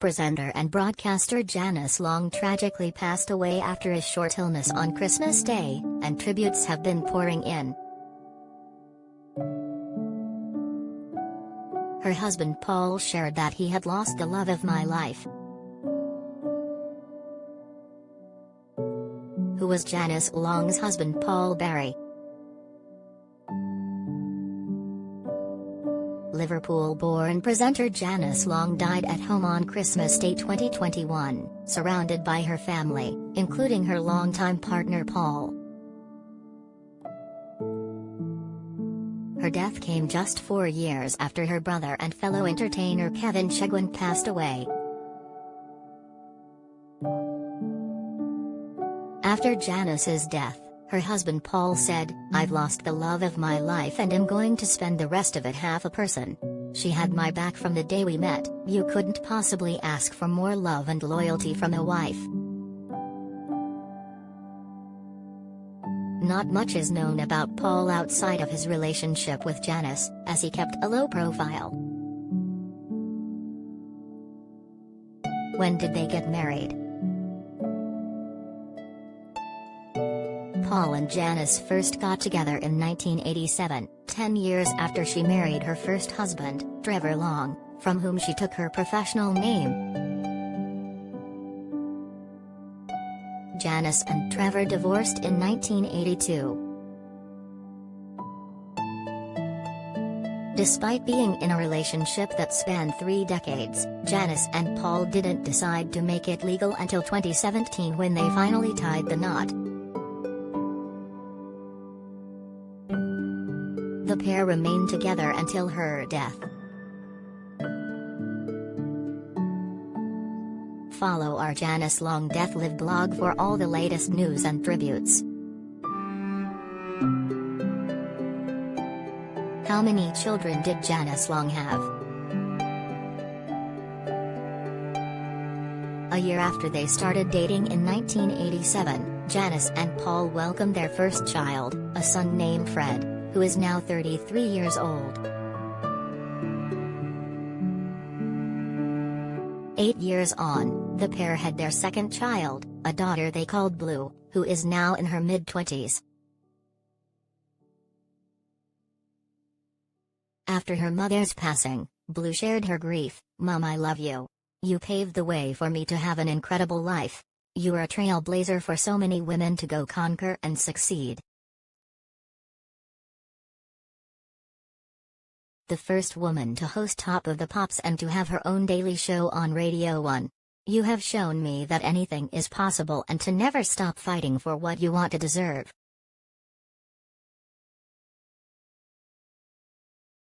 Presenter and broadcaster Janice Long tragically passed away after a short illness on Christmas Day, and tributes have been pouring in. Her husband Paul shared that he had lost the love of my life. Who was Janice Long's husband Paul Barry. Liverpool-born presenter Janice Long died at home on Christmas Day 2021, surrounded by her family, including her longtime partner Paul. Her death came just 4 years after her brother and fellow entertainer Kevin Chegwin passed away. After Janice's death, her husband Paul said, "I've lost the love of my life and am going to spend the rest of it half a person. She had my back from the day we met. You couldn't possibly ask for more love and loyalty from a wife." Not much is known about Paul outside of his relationship with Janice, as he kept a low profile. When did they get married? Paul and Janice first got together in 1987, 10 years after she married her first husband, Trevor Long, from whom she took her professional name. Janice and Trevor divorced in 1982. Despite being in a relationship that spanned 3 decades, Janice and Paul didn't decide to make it legal until 2017 when they finally tied the knot. The pair remained together until her death. Follow our Janice Long Death Live blog for all the latest news and tributes. How many children did Janice Long have? A year after they started dating in 1987, Janice and Paul welcomed their first child, a son named Fred, who is now 33 years old. 8 years on, the pair had their second child, a daughter they called Blue, who is now in her mid-20s. After her mother's passing, Blue shared her grief. "Mom, I love you. You paved the way for me to have an incredible life. You are a trailblazer for so many women to go conquer and succeed." The first woman to host Top of the Pops and to have her own daily show on Radio 1. "You have shown me that anything is possible and to never stop fighting for what you want to deserve."